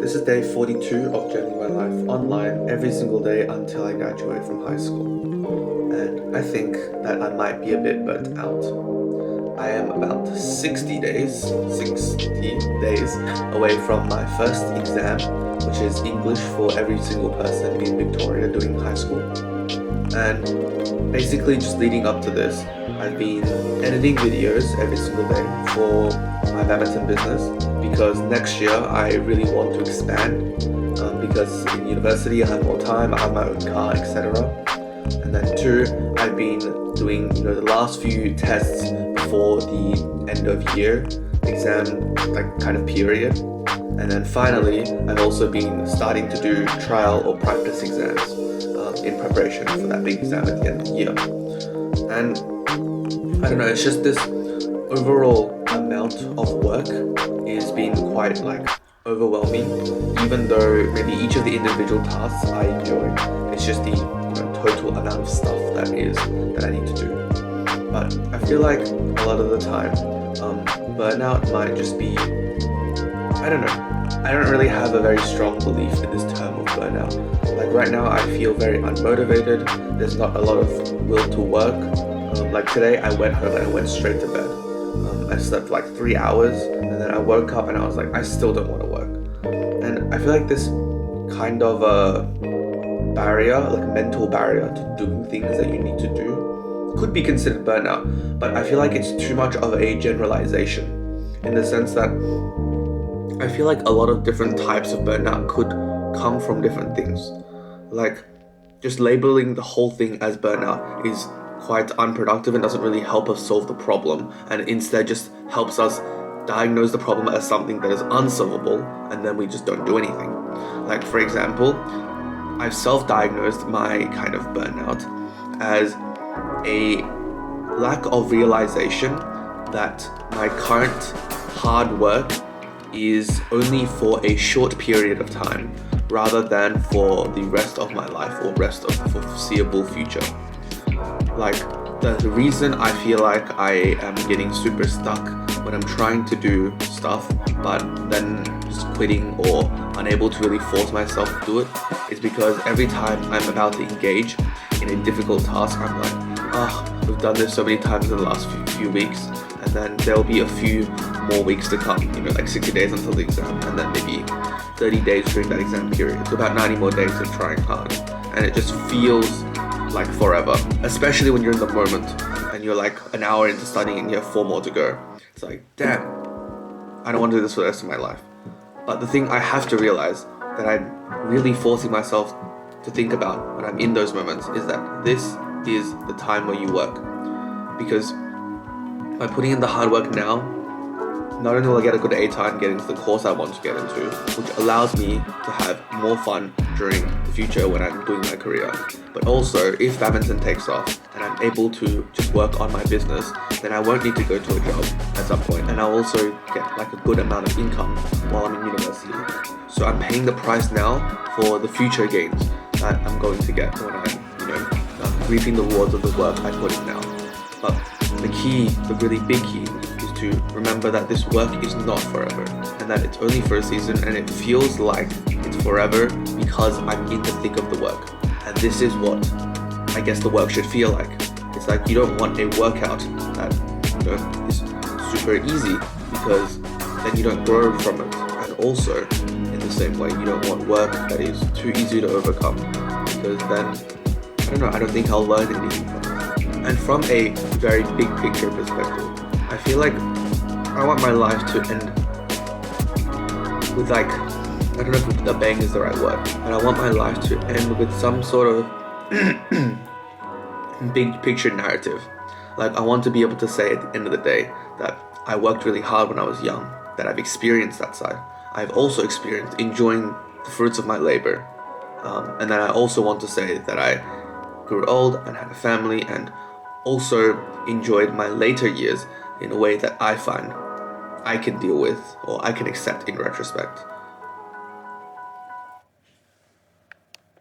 This is day 42 of Journeying My Life online every single day until I graduate from high school. And I think that I might be a bit burnt out. I am about 60 days away from my first exam, which is English for every single person in Victoria doing high school. And basically just leading up to this, I've been editing videos every single day for my badminton business because next year I really want to expand because in university I have more time, I have my own car, etc. And then two, I've been doing the last few tests before the end of year exam kind of period. And then finally, I've also been starting to do trial or practice exams in preparation for that big exam at the end of the year. And I don't know, it's just this overall amount of work is being quite overwhelming, even though maybe each of the individual tasks I enjoy. It's just the total amount of stuff that I need to do. But I feel like a lot of the time, burnout might just be, I don't know. I don't really have a very strong belief in this term of burnout. Right now, I feel very unmotivated. There's not a lot of will to work. Today, I went home and I went straight to bed. I slept 3 hours, and then I woke up and I was like, I still don't want to work. And I feel like this kind of a barrier, a mental barrier to doing things that you need to do, could be considered burnout. But I feel like it's too much of a generalization, in the sense that I feel like a lot of different types of burnout could come from different things. Just labeling the whole thing as burnout is quite unproductive and doesn't really help us solve the problem, and instead just helps us diagnose the problem as something that is unsolvable, and then we just don't do anything. For example, I've self-diagnosed my kind of burnout as a lack of realization that my current hard work is only for a short period of time rather than for the rest of my life or rest of the foreseeable future. The reason I feel like I am getting super stuck when I'm trying to do stuff but then just quitting or unable to really force myself to do it is because every time I'm about to engage in a difficult task, I'm like, we've done this so many times in the last few weeks, and then there'll be a few more weeks to come, 60 days until the exam, and then maybe 30 days during that exam period. So about 90 more days of trying hard. And it just feels like forever, especially when you're in the moment and you're an hour into studying and you have 4 more to go. It's damn, I don't want to do this for the rest of my life. But the thing I have to realize that I'm really forcing myself to think about when I'm in those moments is that this is the time where you work. Because by putting in the hard work now, not only will I get a good ATAR and get into the course I want to get into, which allows me to have more fun during the future when I'm doing my career, but also if badminton takes off and I'm able to just work on my business, then I won't need to go to a job at some point, and I'll also get a good amount of income while I'm in university. So I'm paying the price now for the future gains that I'm going to get when I'm reaping the rewards of the work I put in now. But the really big key, to remember that this work is not forever, and that it's only for a season, and it feels like it's forever because I'm in the thick of the work. And this is what I guess the work should feel like. It's you don't want a workout that is super easy, because then you don't grow from it. And also, in the same way, you don't want work that is too easy to overcome, because then, I don't think I'll learn anything from it. And from a very big picture perspective, I feel like I want my life to end with I don't know if a bang is the right word, but I want my life to end with some sort of big picture narrative. I want to be able to say at the end of the day that I worked really hard when I was young, that I've experienced that side. I've also experienced enjoying the fruits of my labor. And then I also want to say that I grew old and had a family and also enjoyed my later years in a way that I find I can deal with or I can accept in retrospect.